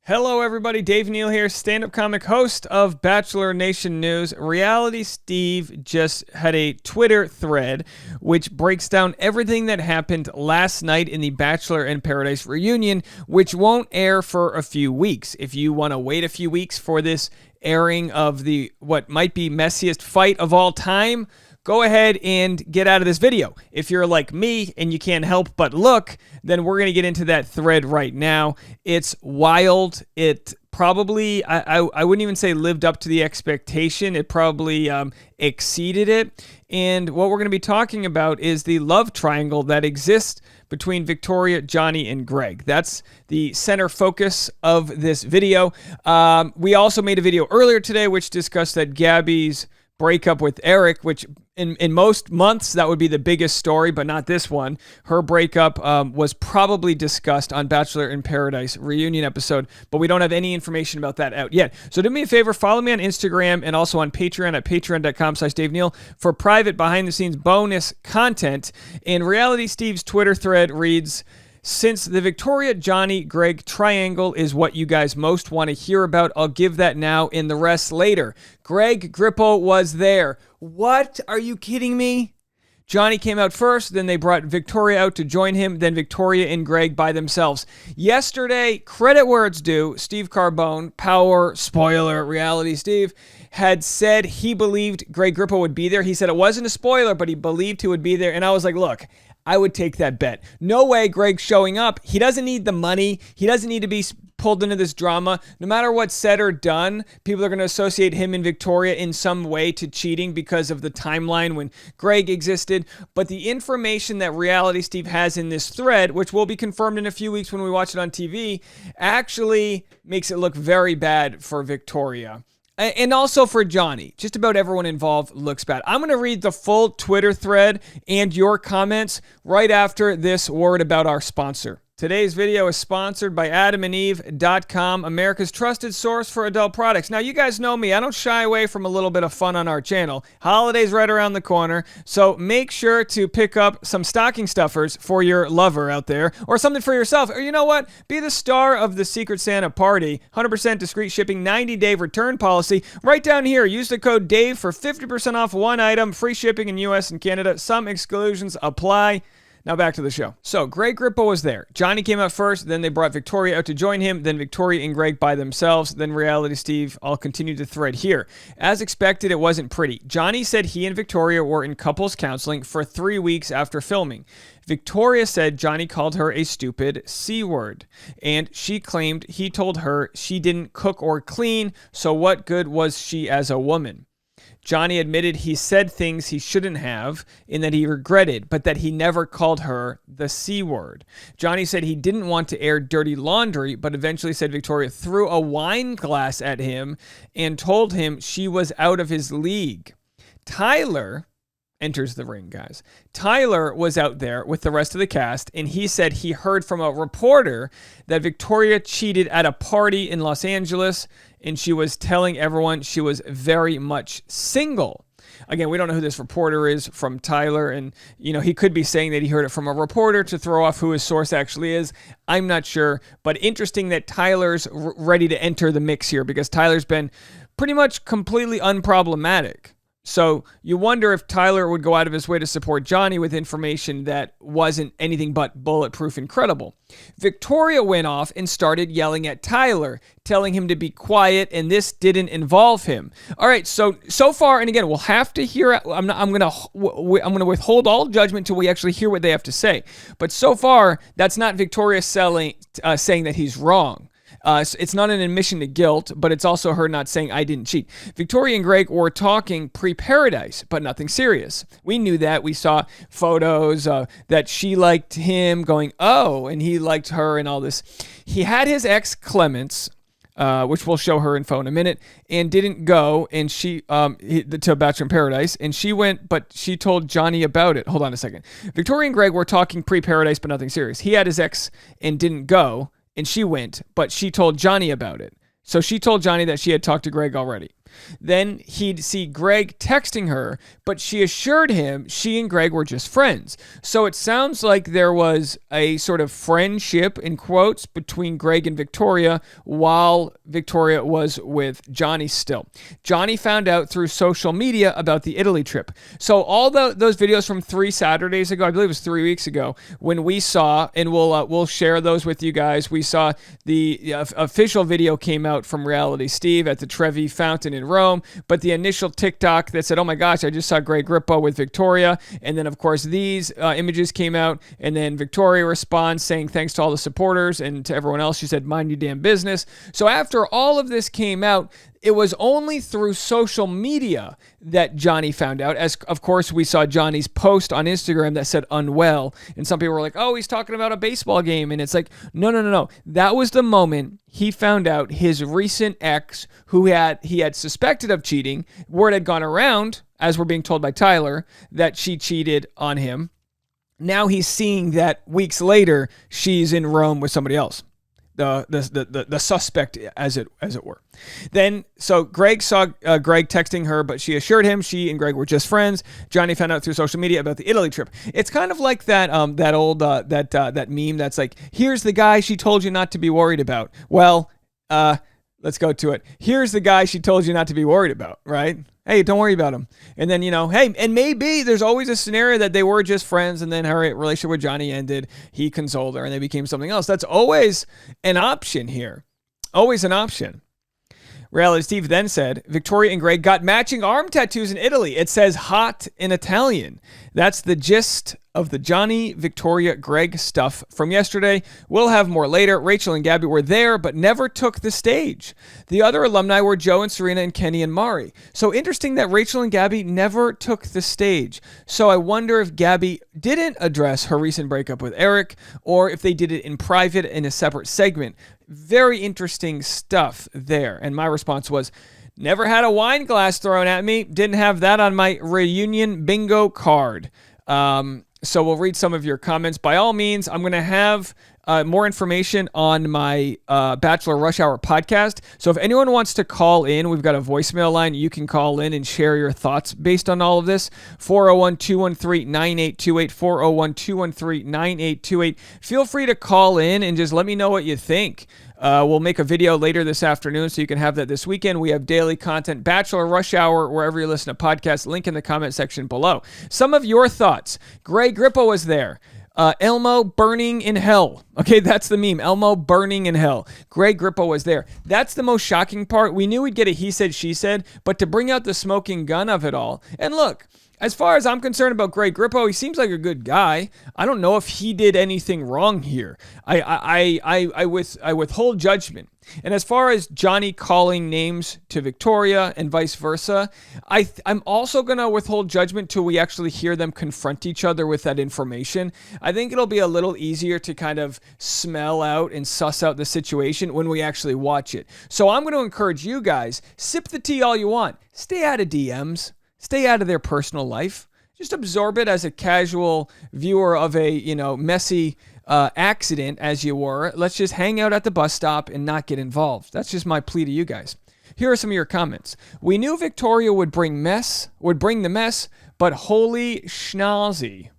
Hello, everybody. Dave Neal here, stand-up comic, host of Bachelor Nation News. Reality Steve just had a Twitter thread which breaks down everything that happened last night in the Bachelor in Paradise reunion, which won't air for a few weeks. If you want to wait a few weeks for this airing of the what might be messiest fight of all time, go ahead and get out of this video. If you're like me and you can't help but look, then we're going to get into that thread right now. It's wild. It probably, I wouldn't even say lived up to the expectation. It probably exceeded it. And what we're going to be talking about is the love triangle that exists between Victoria, Johnny, and Greg. That's the center focus of this video. We also made a video earlier today which discussed that Gabby's breakup with Eric, which in most months that would be the biggest story, but not this one. Her breakup was probably discussed on Bachelor in Paradise reunion episode, but we don't have any information about that out yet. So do me a favor, follow me on Instagram and also on Patreon at patreon.com/Dave Neal for private behind-the-scenes bonus content. In Reality Steve's Twitter thread reads, "Since the Victoria, Johnny, Greg triangle is what you guys most want to hear about, I'll give that now and the rest later. Greg Grippo was there." What? Are you kidding me? Johnny came out first, then they brought Victoria out to join him, then Victoria and Greg by themselves. Yesterday, credit where it's due, Steve Carbone, Power, spoiler, Reality Steve, had said he believed Greg Grippo would be there. He said it wasn't a spoiler, but he believed he would be there. And I was like, look, I would take that bet. No way Greg's showing up. He doesn't need the money. He doesn't need to be pulled into this drama. No matter what's said or done, people are going to associate him and Victoria in some way to cheating because of the timeline when Greg existed. But the information that Reality Steve has in this thread, which will be confirmed in a few weeks when we watch it on TV, actually makes it look very bad for Victoria. And also for Johnny. Just about everyone involved looks bad. I'm going to read the full Twitter thread and your comments right after this word about our sponsor. Today's video is sponsored by AdamandEve.com, America's trusted source for adult products. Now, you guys know me. I don't shy away from a little bit of fun on our channel. Holidays right around the corner, so make sure to pick up some stocking stuffers for your lover out there, or something for yourself. Or you know what? Be the star of the Secret Santa party. 100% discreet shipping, 90-day return policy. Right down here, use the code DAVE for 50% off one item, free shipping in US and Canada. Some exclusions apply. Now back to the show. So Greg Grippo was there. Johnny came out first, then they brought Victoria out to join him, then Victoria and Greg by themselves, then Reality Steve. I'll continue the thread here. As expected, it wasn't pretty. Johnny said he and Victoria were in couples counseling for 3 weeks after filming. Victoria said Johnny called her a stupid C word, and she claimed he told her she didn't cook or clean, so what good was she as a woman? Johnny admitted he said things he shouldn't have and that he regretted, but that he never called her the C word. Johnny said he didn't want to air dirty laundry, but eventually said Victoria threw a wine glass at him and told him she was out of his league. Tyler enters the ring, guys. Tyler was out there with the rest of the cast, and he said he heard from a reporter that Victoria cheated at a party in Los Angeles, and she was telling everyone she was very much single. Again, we don't know who this reporter is from Tyler, and he could be saying that he heard it from a reporter to throw off who his source actually is. I'm not sure, but interesting that Tyler's ready to enter the mix here, because Tyler's been pretty much completely unproblematic. So you wonder if Tyler would go out of his way to support Johnny with information that wasn't anything but bulletproof incredible. Victoria went off and started yelling at Tyler, telling him to be quiet, and this didn't involve him. All right, so far, and again, we'll have to hear. I'm going to withhold all judgment till we actually hear what they have to say. But so far, that's not Victoria saying that he's wrong. It's not an admission to guilt, but it's also her not saying I didn't cheat. Victoria and Greg were talking pre-Paradise, but nothing serious. We knew that. We saw photos that she liked him going, oh, and he liked her and all this. He had his ex, Clements, which we'll show her info in a minute, and didn't go, and she to Bachelor in Paradise, and she went, but she told Johnny about it. Hold on a second. Victoria and Greg were talking pre-Paradise, but nothing serious. He had his ex and didn't go, and she went, but she told Johnny about it. So she told Johnny that she had talked to Greg already. Then he'd see Greg texting her, but she assured him she and Greg were just friends. So it sounds like there was a sort of friendship, in quotes, between Greg and Victoria while Victoria was with Johnny still. Johnny found out through social media about the Italy trip. So all those videos from 3 Saturdays ago, I believe it was 3 weeks ago, when we saw, and we'll share those with you guys, we saw the official video came out from Reality Steve at the Trevi Fountain in Rome, but the initial TikTok that said, oh my gosh, I just saw Greg Grippo with Victoria, and then of course these images came out, and then Victoria responds saying thanks to all the supporters, and to everyone else she said mind your damn business. So after all of this came out, it was only through social media that Johnny found out, as of course we saw Johnny's post on Instagram that said unwell, and some people were like, oh, he's talking about a baseball game, and it's like, no. That was the moment he found out his recent ex, who he had suspected of cheating, word had gone around, as we're being told by Tyler, that she cheated on him. Now he's seeing that weeks later, she's in Rome with somebody else. The suspect, as it were. Then, so Greg saw Greg texting her, but she assured him she and Greg were just friends. Johnny found out through social media about the Italy trip. It's kind of like that old meme that's like, here's the guy she told you not to be worried about. Well, let's go to it. Here's the guy she told you not to be worried about, right? Hey, don't worry about him. And then, hey, and maybe there's always a scenario that they were just friends and then her relationship with Johnny ended. He consoled her and they became something else. That's always an option here. Always an option. Reality Steve then said, Victoria and Greg got matching arm tattoos in Italy. It says hot in Italian. That's the gist of the Johnny, Victoria, Greg stuff from yesterday. We'll have more later. Rachel and Gabby were there, but never took the stage. The other alumni were Joe and Serena and Kenny and Mari. So interesting that Rachel and Gabby never took the stage. So I wonder if Gabby didn't address her recent breakup with Eric, or if they did it in private in a separate segment. Very interesting stuff there. And my response was, never had a wine glass thrown at me. Didn't have that on my reunion bingo card. So we'll read some of your comments. By all means, I'm going to have more information on my Bachelor Rush Hour podcast. So if anyone wants to call in, we've got a voicemail line. You can call in and share your thoughts based on all of this. 401-213-9828, 401-213-9828. Feel free to call in and just let me know what you think. We'll make a video later this afternoon so you can have that this weekend. We have daily content, Bachelor Rush Hour, wherever you listen to podcasts. Link in the comment section below. Some of your thoughts. Greg Grippo was there. Elmo burning in hell. Okay, that's the meme. Elmo burning in hell. Greg Grippo was there. That's the most shocking part. We knew we'd get a he said, she said, but to bring out the smoking gun of it all. And look, as far as I'm concerned about Greg Grippo, he seems like a good guy. I don't know if he did anything wrong here. I withhold judgment. And as far as Johnny calling names to Victoria and vice versa, I'm also going to withhold judgment till we actually hear them confront each other with that information. I think it'll be a little easier to kind of smell out and suss out the situation when we actually watch it. So I'm going to encourage you guys, sip the tea all you want. Stay out of DMs. Stay out of their personal life. Just absorb it as a casual viewer of a, messy accident as you were. Let's just hang out at the bus stop and not get involved. That's just my plea to you guys. Here are some of your comments. We knew Victoria would bring the mess, but holy schnozzy.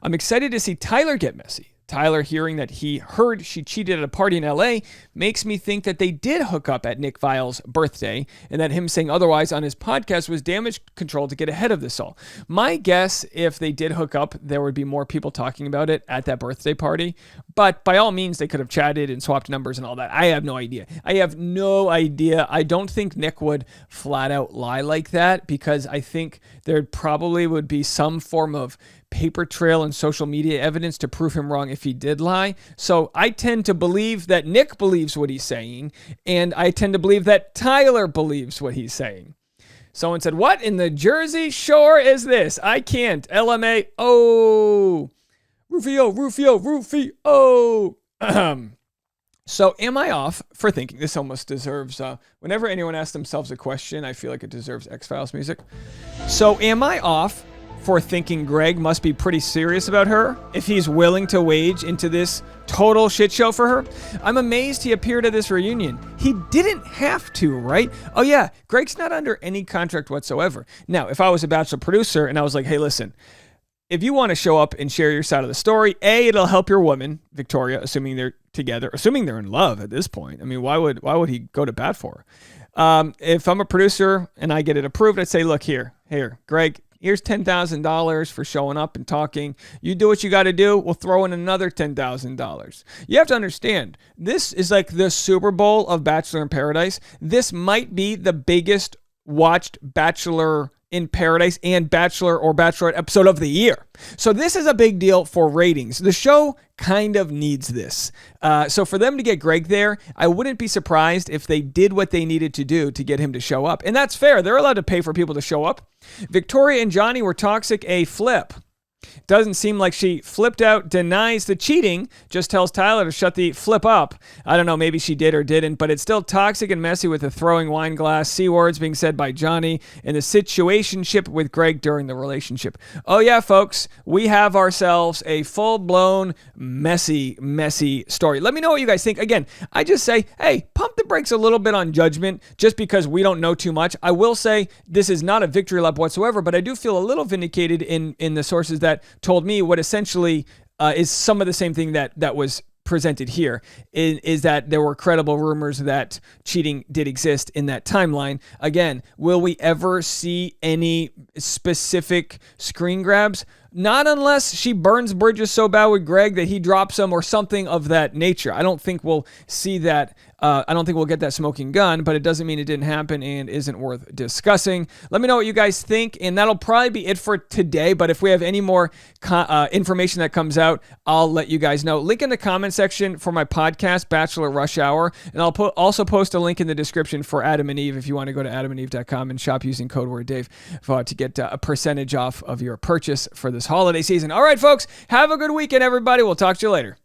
I'm excited to see Tyler get messy. Tyler hearing that he heard she cheated at a party in LA makes me think that they did hook up at Nick Viall's birthday, and that him saying otherwise on his podcast was damage control to get ahead of this all. My guess, if they did hook up, there would be more people talking about it at that birthday party, but by all means, they could have chatted and swapped numbers and all that. I have no idea. I don't think Nick would flat out lie like that, because I think there probably would be some form of paper trail and social media evidence to prove him wrong if he did lie. So I tend to believe that Nick believes what he's saying, and I tend to believe that Tyler believes what he's saying. Someone said, what in the Jersey Shore is this? I can't. LMA. Oh. Rufio. So am I off for thinking this almost deserves, whenever anyone asks themselves a question, I feel like it deserves X-Files music. So am I off for thinking Greg must be pretty serious about her if he's willing to wage into this total shit show for her. I'm amazed he appeared at this reunion. He didn't have to, right? Oh yeah, Greg's not under any contract whatsoever. Now, if I was a Bachelor producer and I was like, hey, listen, if you want to show up and share your side of the story, A, it'll help your woman, Victoria, assuming they're together, assuming they're in love at this point. I mean, why would he go to bat for her? If I'm a producer and I get it approved, I'd say, look, here, Greg, here's $10,000 for showing up and talking. You do what you got to do. We'll throw in another $10,000. You have to understand, this is like the Super Bowl of Bachelor in Paradise. This might be the biggest watched Bachelor in Paradise and Bachelor or Bachelorette episode of the year. So this is a big deal for ratings. The show kind of needs this. So for them to get Greg there, I wouldn't be surprised if they did what they needed to do to get him to show up. And that's fair. They're allowed to pay for people to show up. Victoria and Johnny were toxic a flip. Doesn't seem like she flipped out, denies the cheating, just tells Tyler to shut the flip up. I don't know, maybe she did or didn't, but it's still toxic and messy with the throwing wine glass, C-words being said by Johnny, and the situationship with Greg during the relationship. Oh yeah, folks, we have ourselves a full-blown, messy story. Let me know what you guys think. Again, I just say, hey, pump the brakes a little bit on judgment just because we don't know too much. I will say this is not a victory lap whatsoever, but I do feel a little vindicated in the sources that told me what essentially is some of the same thing that was presented here, is that there were credible rumors that cheating did exist in that timeline. Again, will we ever see any specific screen grabs? Not unless she burns bridges so bad with Greg that he drops them or something of that nature. I don't think we'll see that. I don't think we'll get that smoking gun, but it doesn't mean it didn't happen and isn't worth discussing. Let me know what you guys think, and that'll probably be it for today. But if we have any more information that comes out, I'll let you guys know. Link in the comment section for my podcast, Bachelor Rush Hour, and I'll also post a link in the description for Adam and Eve if you want to go to adamandeve.com and shop using code word Dave to get a percentage off of your purchase for this holiday season. All right, folks, have a good weekend, everybody. We'll talk to you later.